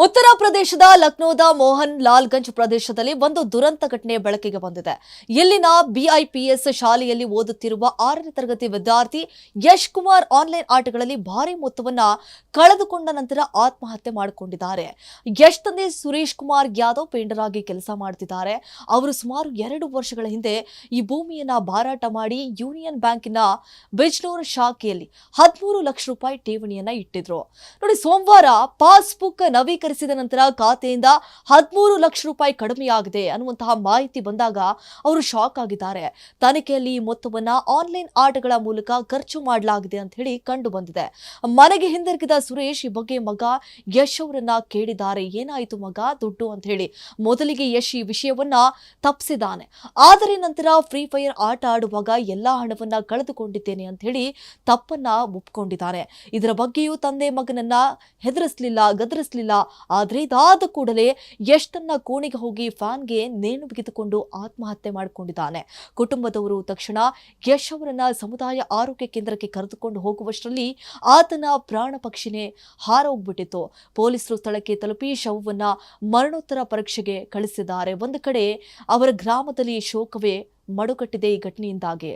ಉತ್ತರ ಪ್ರದೇಶದ ಲಕ್ನೋದ ಮೋಹನ್ ಲಾಲ್ಗಂಜ್ ಪ್ರದೇಶದಲ್ಲಿ ಒಂದು ದುರಂತ ಘಟನೆ ಬೆಳಕಿಗೆ ಬಂದಿದೆ. ಇಲ್ಲಿನ ಬಿಐಪಿಎಸ್ ಶಾಲೆಯಲ್ಲಿ ಓದುತ್ತಿರುವ 6ನೇ ತರಗತಿ ವಿದ್ಯಾರ್ಥಿ ಯಶ್ ಕುಮಾರ್ ಆನ್ಲೈನ್ ಆಟಗಳಲ್ಲಿ ಭಾರಿ ಮೊತ್ತವನ್ನ ಕಳೆದುಕೊಂಡ ನಂತರ ಆತ್ಮಹತ್ಯೆ ಮಾಡಿಕೊಂಡಿದ್ದಾರೆ. ಯಶ್ ತಂದೆ ಸುರೇಶ್ ಕುಮಾರ್ ಯಾದವ್ ಪೇಂಡರ್ ಆಗಿ ಕೆಲಸ ಮಾಡುತ್ತಿದ್ದಾರೆ. ಅವರು ಸುಮಾರು 2 ವರ್ಷಗಳ ಹಿಂದೆ ಈ ಭೂಮಿಯನ್ನ ಮಾರಾಟ ಮಾಡಿ ಯೂನಿಯನ್ ಬ್ಯಾಂಕಿನ ಬಿಜ್ನೂರ್ ಶಾಖೆಯಲ್ಲಿ 13 ಲಕ್ಷ ರೂಪಾಯಿ ಠೇವಣಿಯನ್ನ ಇಟ್ಟಿದ್ರು. ನೋಡಿ, ಸೋಮವಾರ ಪಾಸ್ಬುಕ್ ನವೀಕರಿಸಿದ ನಂತರ ಖಾತೆಯಿಂದ 13 ಲಕ್ಷ ರೂಪಾಯಿ ಕಡಿಮೆಯಾಗಿದೆ ಅನ್ನುವಂತಹ ಮಾಹಿತಿ ಬಂದಾಗ ಅವರು ಶಾಕ್ ಆಗಿದ್ದಾರೆ. ತನಿಖೆಯಲ್ಲಿ ಈ ಮೊತ್ತವನ್ನ ಆನ್ಲೈನ್ ಆಟಗಳ ಮೂಲಕ ಖರ್ಚು ಮಾಡಲಾಗಿದೆ ಅಂತ ಹೇಳಿ ಕಂಡು ಬಂದಿದೆ. ಮನೆಗೆ ಹಿಂದಿರುಗಿದ ಸುರೇಶ್ ಈ ಬಗ್ಗೆ ಮಗ ಯಶ್ ಅವರನ್ನ ಕೇಳಿದ್ದಾರೆ. ಏನಾಯಿತು ಮಗ ದುಡ್ಡು ಅಂತ ಹೇಳಿ. ಮೊದಲಿಗೆ ಯಶ್ ಈ ವಿಷಯವನ್ನ ತಪ್ಪಿಸಿದ್ದಾನೆ. ಆದರೆ ನಂತರ ಫ್ರೀ ಫೈರ್ ಆಟ ಆಡುವಾಗ ಎಲ್ಲಾ ಹಣವನ್ನ ಕಳೆದುಕೊಂಡಿದ್ದೇನೆ ಅಂತ ಹೇಳಿ ತಪ್ಪನ್ನ ಒಪ್ಪಿಕೊಂಡಿದ್ದಾನೆ. ಇದರ ಬಗ್ಗೆಯೂ ತಂದೆ ಮಗನನ್ನ ಹೆದರಿಸಲಿಲ್ಲ, ಗದರಿಸಲಿಲ್ಲ. ಆದ್ರೆ ಇದಾದ ಕೂಡಲೇ ಯಶ್ ತನ್ನ ಕೋಣೆಗೆ ಹೋಗಿ ಫ್ಯಾನ್ಗೆ ನೇಣು ಬಿಗಿದುಕೊಂಡು ಆತ್ಮಹತ್ಯೆ ಮಾಡಿಕೊಂಡಿದ್ದಾನೆ. ಕುಟುಂಬದವರು ತಕ್ಷಣ ಯಶ್ ಅವರನ್ನ ಸಮುದಾಯ ಆರೋಗ್ಯ ಕೇಂದ್ರಕ್ಕೆ ಕರೆದುಕೊಂಡು ಹೋಗುವಷ್ಟರಲ್ಲಿ ಆತನ ಪ್ರಾಣ ಪಕ್ಷಿನೇ ಹಾರೋಗ್ಬಿಟ್ಟಿತ್ತು. ಪೊಲೀಸರು ಸ್ಥಳಕ್ಕೆ ತಲುಪಿ ಶವವನ್ನ ಮರಣೋತ್ತರ ಪರೀಕ್ಷೆಗೆ ಕಳಿಸಿದ್ದಾರೆ. ಒಂದು ಕಡೆ ಅವರ ಗ್ರಾಮದಲ್ಲಿ ಶೋಕವೇ ಮಡುಗಟ್ಟಿದೆ ಈ ಘಟನೆಯಿಂದಾಗಿ.